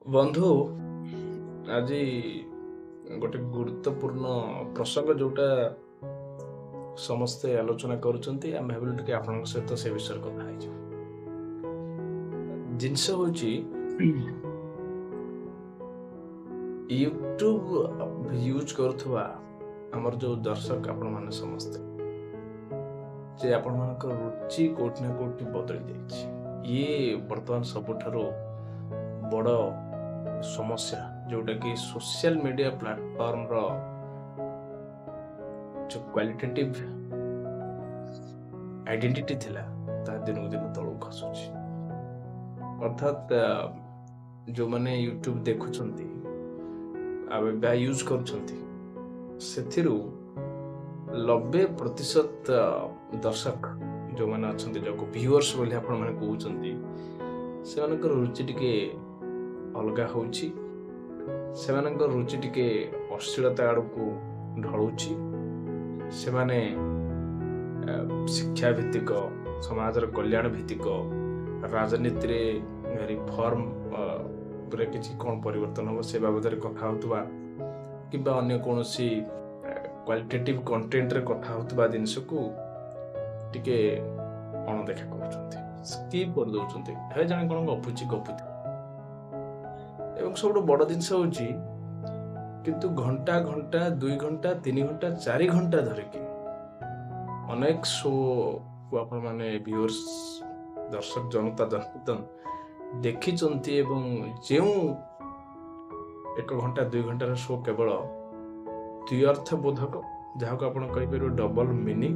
ବନ୍ଧୁ ଆଜି ଗୋଟେ ଗୁରୁତ୍ୱପୂର୍ଣ୍ଣ ପ୍ରସଙ୍ଗ ଯୋଉଟା ସମସ୍ତେ ଆଲୋଚନା କରୁଛନ୍ତି ଆମେ ଭାବିଲୁ ଟିକେ ଆପଣଙ୍କ ସହିତ ସେ ବିଷୟରେ କଥା ହେଇଯିବୁ। ଜିନିଷ ହଉଛି ୟୁଟ୍ୟୁବ ୟୁଜ୍ କରୁଥିବା ଆମର ଯୋଉ ଦର୍ଶକ ଆପଣମାନେ ସମସ୍ତେ ଯେ ଆପଣମାନଙ୍କର ରୁଚି କୋଉଠି ନା କୋଉଠି ବଦଳି ଯାଇଛି। ଇଏ ବର୍ତ୍ତମାନ ସବୁଠାରୁ ବଡ଼ ସମସ୍ୟା ଯୋଉଟା କି ସୋସିଆଲ ମିଡିଆ ପ୍ଲାଟଫର୍ମର जो क्वालिटेटिव आइडेंटिटी थिला ता दिनକୁ ଦିନ ତଳକୁ ଖସୁଛି। ଅର୍ଥାତ୍ ଯୋଉମାନେ ୟୁଟ୍ୟୁବ ଦେଖୁଛନ୍ତି ଆଉ ବା ୟୁଜ୍ କରୁଛନ୍ତି ସେଥିରୁ 90% ଦର୍ଶକ ଯୋଉମାନେ ଅଛନ୍ତି ଯାହାକୁ ଭିଉଅର୍ସ ବୋଲି ଆପଣମାନେ କହୁଛନ୍ତି ସେମାନଙ୍କର ରୁଚି ଟିକେ ଅଲଗା ହଉଛି। ସେମାନଙ୍କର ରୁଚି ଟିକେ ଅଶ୍ଳୀଳତା ଆଡ଼କୁ ଢଳୁଛି। ସେମାନେ ଶିକ୍ଷା ଭିତ୍ତିକ ସମାଜର କଲ୍ୟାଣ ଭିତ୍ତିକ ରାଜନୀତିରେ ରିଫର୍ମ ଉପରେ କିଛି କ'ଣ ପରିବର୍ତ୍ତନ ହେବ ସେ ବାବଦରେ କଥା ହେଉଥିବା କିମ୍ବା ଅନ୍ୟ କୌଣସି କ୍ୱାଲିଟେଟିଭ୍ କଣ୍ଟେଣ୍ଟରେ କଥା ହେଉଥିବା ଜିନିଷକୁ ଟିକେ ଅଣଦେଖା କରୁଛନ୍ତି, ସ୍କିପ୍ କରିଦେଉଛନ୍ତି। ହେ ଜଣେ କ'ଣ ଗପୁଛି ଏବଂ ସବୁଠୁ ବଡ଼ ଜିନିଷ ହେଉଛି କିନ୍ତୁ ଘଣ୍ଟା ଘଣ୍ଟା 2 ଘଣ୍ଟା 3 ଘଣ୍ଟା 4 ଘଣ୍ଟା ଧରିକି ଅନେକ ଶୋକୁ ଆପଣମାନେ ଭିଉଅର୍ସ ଦର୍ଶକ ଜନତା ଜନାର୍ଦ୍ଦନ ଦେଖିଛନ୍ତି ଏବଂ ଯେଉଁ 1 ଘଣ୍ଟା 2 ଘଣ୍ଟାର ଶୋ କେବଳ ଦ୍ୱିଅର୍ଥବୋଧକ ଯାହାକୁ ଆପଣ କହିପାରିବେ ଡବଲ ମିନିଂ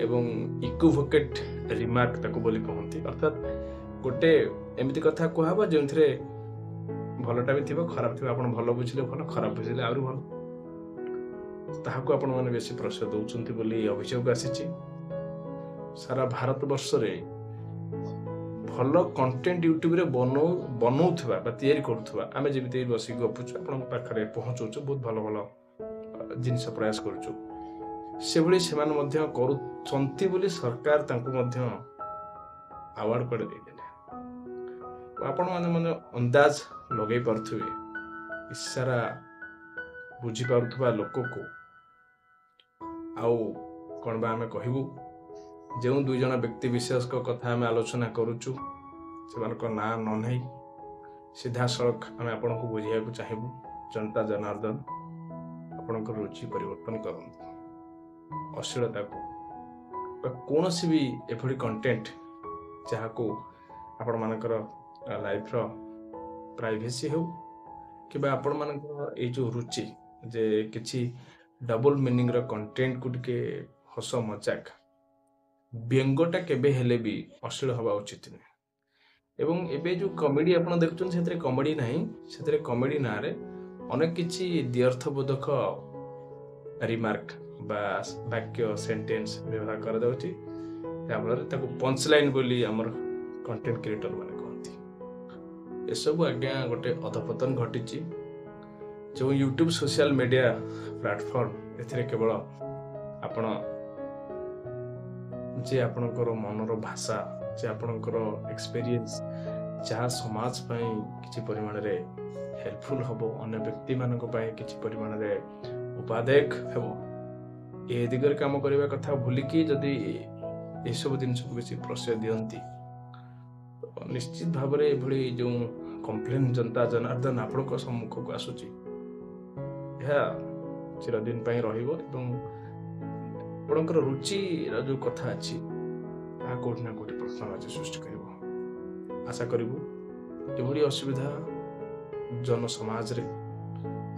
ଏବଂ ଇକ୍ୱିଭୋକେଟ୍ ରିମାର୍କ ତାକୁ ବୋଲି କହନ୍ତି। ଅର୍ଥାତ୍ ଗୋଟେ ଏମିତି କଥା କୁହାହବ ଯେଉଁଥିରେ ଭଲଟା ବି ଥିବ ଖରାପ ଥିବ। ଆପଣ ଭଲ ବୁଝିଲେ ଭଲ, ଖରାପ ବୁଝିଲେ ଆହୁରି ଭଲ। ତାହାକୁ ଆପଣମାନେ ବେଶୀ ପ୍ରଶ୍ରୟ ଦେଉଛନ୍ତି ବୋଲି ଅଭିଯୋଗ ଆସିଛି। ସାରା ଭାରତ ବର୍ଷରେ ଭଲ କଣ୍ଟେଣ୍ଟ ୟୁଟ୍ୟୁବରେ ବନଉଥିବା ବା ତିଆରି କରୁଥିବା ଆମେ ଯେମିତି ବସିକି ଗପୁଛୁ ଆପଣଙ୍କ ପାଖରେ ପହଞ୍ଚଉଛୁ, ବହୁତ ଭଲ ଭଲ ଜିନିଷ ପ୍ରୟାସ କରୁଛୁ, ସେଭଳି ସେମାନେ ମଧ୍ୟ କରୁଛନ୍ତି ବୋଲି ସରକାର ତାଙ୍କୁ ମଧ୍ୟ ଆୱାର୍ଡ କରି ଦେଇଦେଲେ। ଆପଣମାନେ ମାନେ ଅନ୍ଦାଜ ଲଗେଇ ପାରୁଥିବେ ଇସାରା ବୁଝିପାରୁଥିବା ଲୋକକୁ ଆଉ କ'ଣ ବା ଆମେ କହିବୁ। ଯେଉଁ 2 ଜଣ ବ୍ୟକ୍ତି ବିଶେଷଙ୍କ କଥା ଆମେ ଆଲୋଚନା କରୁଛୁ ସେମାନଙ୍କ ନାଁ ନ ନେଇ ସିଧାସଳଖ ଆମେ ଆପଣଙ୍କୁ ବୁଝିବାକୁ ଚାହିଁବୁ, ଜନତା ଜନାର୍ଦ୍ଦନ ଆପଣଙ୍କ ରୁଚି ପରିବର୍ତ୍ତନ କରନ୍ତୁ। ଅଶ୍ଳୀଳତାକୁ ବା କୌଣସି ବି ଏଭଳି କଣ୍ଟେଣ୍ଟ ଯାହାକୁ ଆପଣମାନଙ୍କର ଲାଇଫର ପ୍ରାଇଭେସି ହେଉ କିମ୍ବା ଆପଣମାନଙ୍କର ଏଇ ଯେଉଁ ରୁଚି ଯେ କିଛି ଡବଲ ମିନିଂର କଣ୍ଟେଣ୍ଟକୁ ଟିକେ ହସ ମଜାକ ବ୍ୟଙ୍ଗଟା କେବେ ହେଲେ ବି ଅଶ୍ଳୀଳ ହେବା ଉଚିତ ନୁହେଁ। ଏବଂ ଏବେ ଯେଉଁ କମେଡି ଆପଣ ଦେଖୁଛନ୍ତି ସେଥିରେ କମେଡି ନାହିଁ, ସେଥିରେ କମେଡି ନାଁରେ ଅନେକ କିଛି ଦ୍ୱିଅର୍ଥବୋଧକ ରିମାର୍କ ବା ବାକ୍ୟ ସେଣ୍ଟେନ୍ସ ବ୍ୟବହାର କରାଯାଉଛି, ଯାହାଫଳରେ ତାକୁ ପଞ୍ଚ ଲାଇନ୍ ବୋଲି ଆମର କଣ୍ଟେଣ୍ଟ କ୍ରିଏଟର ମାନେ କହନ୍ତି। ଏସବୁ ଆଜ୍ଞା ଗୋଟେ ଅଧପତନ ଘଟିଛି। ଯେଉଁ ୟୁଟ୍ୟୁବ ସୋସିଆଲ ମିଡିଆ ପ୍ଲାଟଫର୍ମ ଏଥିରେ କେବଳ ଆପଣ ଯେ ଆପଣଙ୍କର ମନର ଭାଷା, ଯେ ଆପଣଙ୍କର ଏକ୍ସପେରିଏନ୍ସ ଯାହା ସମାଜ ପାଇଁ କିଛି ପରିମାଣରେ ହେଲ୍ପଫୁଲ୍ ହେବ, ଅନ୍ୟ ବ୍ୟକ୍ତିମାନଙ୍କ ପାଇଁ କିଛି ପରିମାଣରେ ଉପାଦେୟକ ହେବ, ଏ ଦିଗରେ କାମ କରିବା କଥା ଭୁଲିକି ଯଦି ଏସବୁ ଜିନିଷକୁ ବେଶୀ ପ୍ରଶ୍ରୟ ଦିଅନ୍ତି ନିଶ୍ଚିତ ଭାବରେ ଏଭଳି ଯେଉଁ କମ୍ପ୍ଲେନ୍ ଜନତା ଜନାର୍ଦ୍ଦନ ଆପଣଙ୍କ ସମ୍ମୁଖକୁ ଆସୁଛି ଏହା ଚିରଦିନ ପାଇଁ ରହିବ ଏବଂ ଆପଣଙ୍କର ରୁଚିର ଯେଉଁ କଥା ଅଛି ତାହା କୋଉଠି ନା କୋଉଠି ପ୍ରଶ୍ନବାଚୀ ସୃଷ୍ଟି କରିବ। ଆଶା କରିବୁ ଏଭଳି ଅସୁବିଧା ଜନସମାଜରେ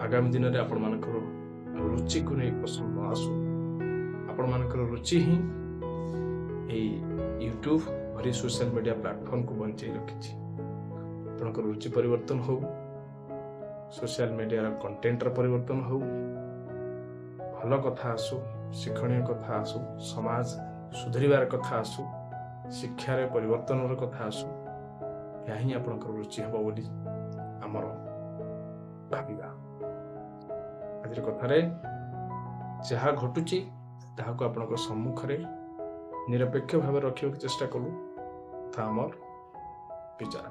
ଆଗାମୀ ଦିନରେ ଆପଣମାନଙ୍କର ରୁଚିକୁ ନେଇ ପ୍ରସଙ୍ଗ ଆସୁ। ଆପଣମାନଙ୍କର ରୁଚି ହିଁ ଏଇ ୟୁଟ୍ୟୁବ ଭଳି ସୋସିଆଲ ମିଡିଆ ପ୍ଲାଟଫର୍ମକୁ ବଞ୍ଚେଇ ରଖିଛି। ଆପଣଙ୍କର ରୁଚି ପରିବର୍ତ୍ତନ ହଉ, ସୋସିଆଲ ମିଡିଆର କଣ୍ଟେଣ୍ଟର ପରିବର୍ତ୍ତନ ହଉ, ଭଲ କଥା ଆସୁ, ଶିକ୍ଷଣୀୟ କଥା ଆସୁ, ସମାଜ ସୁଧରିବାର କଥା ଆସୁ, ଶିକ୍ଷାରେ ପରିବର୍ତ୍ତନର କଥା ଆସୁ, ଏହା ହିଁ ଆପଣଙ୍କର ରୁଚି ହେବ ବୋଲି ଆମର ଭାବିବା। ଆଜିର କଥାରେ ଯାହା ଘଟୁଛି ତାହାକୁ ଆପଣଙ୍କ ସମ୍ମୁଖରେ ନିରପେକ୍ଷ ଭାବେ ରଖିବାକୁ ଚେଷ୍ଟା କଲୁ, ତାହା ଆମର ବିଚାର।